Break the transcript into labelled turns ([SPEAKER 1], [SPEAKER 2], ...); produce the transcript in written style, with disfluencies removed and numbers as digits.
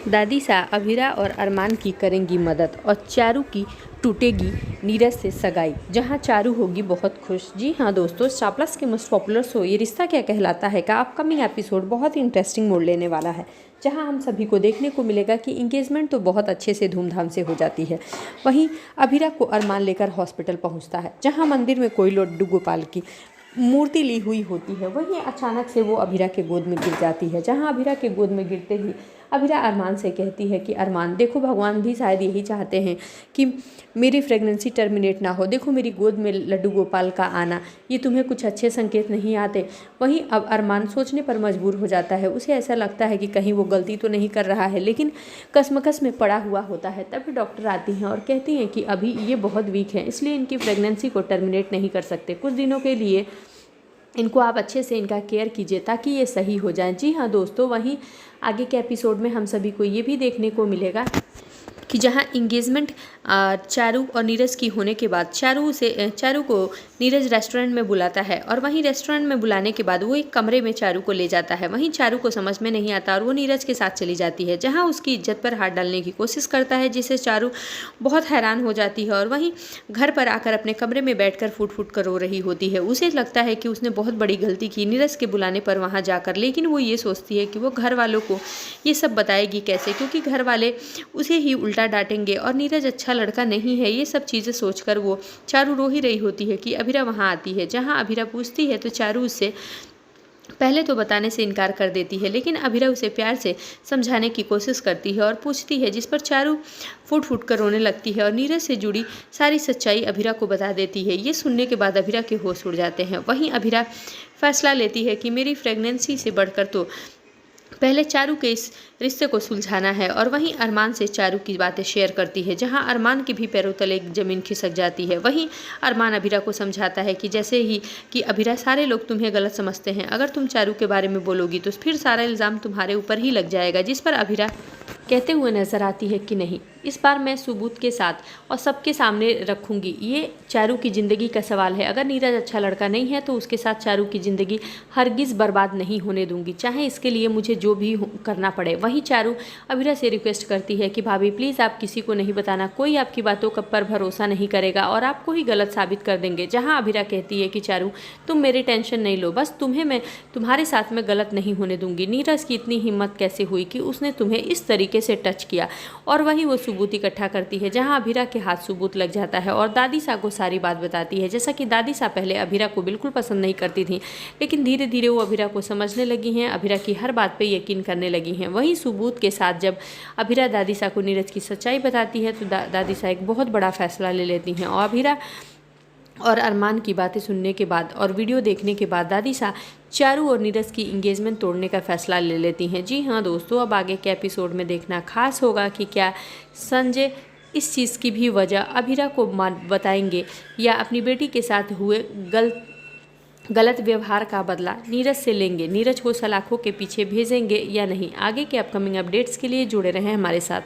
[SPEAKER 1] दादी सा अभिरा और अरमान की करेंगी मदद और चारू की टूटेगी नीरज से सगाई, जहां चारू होगी बहुत खुश। जी हाँ दोस्तों, स्टार प्लस के मोस्ट पॉपुलर शो ये रिश्ता क्या कहलाता है का अपकमिंग एपिसोड बहुत ही इंटरेस्टिंग मोड़ लेने वाला है, जहां हम सभी को देखने को मिलेगा कि इंगेजमेंट तो बहुत अच्छे से धूमधाम से हो जाती है। वहीं अभिरा को अरमान लेकर हॉस्पिटल पहुंचता है, जहां मंदिर में कोई लड्डू गोपाल की मूर्ति ली हुई होती है। वहीं अचानक से वो अभिरा के गोद में गिर जाती है, जहां अभिरा के गोद में गिरते ही अभिरा अरमान से कहती है कि अरमान देखो, भगवान भी शायद यही चाहते हैं कि मेरी प्रेगनेंसी टर्मिनेट ना हो। देखो मेरी गोद में लड्डू गोपाल का आना, ये तुम्हें कुछ अच्छे संकेत नहीं आते। वहीं अब अरमान सोचने पर मजबूर हो जाता है। उसे ऐसा लगता है कि कहीं वो गलती तो नहीं कर रहा है, लेकिन कसमकस में पड़ा हुआ होता है। तभी डॉक्टर आती हैं और कहती हैं कि अभी ये बहुत वीक हैं, इसलिए इनकी प्रेगनेंसी को टर्मिनेट नहीं कर सकते। कुछ दिनों के लिए इनको आप अच्छे से इनका केयर कीजिए ताकि ये सही हो जाएं। जी हाँ दोस्तों, वहीं आगे के एपिसोड में हम सभी को ये भी देखने को मिलेगा कि जहां इंगेजमेंट चारू और नीरज की होने के बाद चारू को नीरज रेस्टोरेंट में बुलाता है, और वहीं रेस्टोरेंट में बुलाने के बाद वो एक कमरे में चारू को ले जाता है। वहीं चारू को समझ में नहीं आता और वो नीरज के साथ चली जाती है, जहां उसकी इज्जत पर हाथ डालने की कोशिश करता है, जिससे चारू बहुत हैरान हो जाती है। और वहीं घर पर आकर अपने कमरे में बैठकर फूट फूट कर रो रही होती है। उसे लगता है कि उसने बहुत बड़ी गलती की नीरज के बुलाने पर वहाँ जाकर, लेकिन वो ये सोचती है कि वो घर वालों को ये सब बताएगी कैसे, क्योंकि घर वाले उसे ही उल्टा डांटेंगे और नीरज अच्छा लड़का नहीं है। ये सब चीज़ें सोचकर वो चारू रो ही रही होती है कि अभिरा वहाँ आती है। जहाँ अभिरा पूछती है तो चारू उससे पहले तो बताने से इनकार कर देती है, लेकिन अभिरा उसे प्यार से समझाने की कोशिश करती है और पूछती है, जिस पर चारू फूट फूट कर रोने लगती है और नीरज से जुड़ी सारी सच्चाई अभिरा को बता देती है। ये सुनने के बाद अभिरा के होश उड़ जाते हैं। वहीं अभिरा फैसला लेती है कि मेरी प्रेगनेंसी से बढ़कर तो पहले चारू के इस रिश्ते को सुलझाना है। और वहीं अरमान से चारू की बातें शेयर करती है, जहां अरमान के भी पैरों तले ज़मीन खिसक जाती है। वहीं अरमान अभिरा को समझाता है कि जैसे ही कि अभिरा, सारे लोग तुम्हें गलत समझते हैं, अगर तुम चारू के बारे में बोलोगी तो फिर सारा इल्ज़ाम तुम्हारे ऊपर ही लग जाएगा। जिस पर अभिरा कहते हुए नजर आती है कि नहीं, इस बार मैं सबूत के साथ और सबके सामने रखूंगी, ये चारू की ज़िंदगी का सवाल है। अगर नीरज अच्छा लड़का नहीं है तो उसके साथ चारू की ज़िंदगी हरगिज़ बर्बाद नहीं होने दूंगी, चाहे इसके लिए मुझे जो भी करना पड़े। वहीं चारू अभिरा से रिक्वेस्ट करती है कि भाभी प्लीज़ आप किसी को नहीं बताना, कोई आपकी बातों पर भरोसा नहीं करेगा और आपको ही गलत साबित कर देंगे। जहाँ अभिरा कहती है कि चारू तुम मेरी टेंशन नहीं लो, बस तुम्हें मैं तुम्हारे साथ में गलत नहीं होने दूंगी। नीरज की इतनी हिम्मत कैसे हुई कि उसने तुम्हें इस तरीके से टच किया। और वहीं वो सबूत इकट्ठा करती है, जहां अभिरा के हाथ सबूत लग जाता है और दादी सा को सारी बात बताती है। जैसा कि दादी सा पहले अभिरा को बिल्कुल पसंद नहीं करती थी, लेकिन धीरे धीरे वो अभिरा को समझने लगी हैं, अभिरा की हर बात पे यकीन करने लगी हैं। वहीं सबूत के साथ जब अभिरा दादी सा को नीरज की सच्चाई बताती है तो दादी सा एक बहुत बड़ा फैसला ले लेती हैं। और अभिरा और अरमान की बातें सुनने के बाद और वीडियो देखने के बाद दादी सा चारू और नीरज की इंगेजमेंट तोड़ने का फैसला ले लेती हैं। जी हाँ दोस्तों, अब आगे के एपिसोड में देखना खास होगा कि क्या संजय इस चीज़ की भी वजह अभिरा को बताएंगे या अपनी बेटी के साथ हुए गलत व्यवहार का बदला नीरज से लेंगे, नीरज को सलाखों के पीछे भेजेंगे या नहीं। आगे के अपकमिंग अपडेट्स के लिए जुड़े रहें हमारे साथ।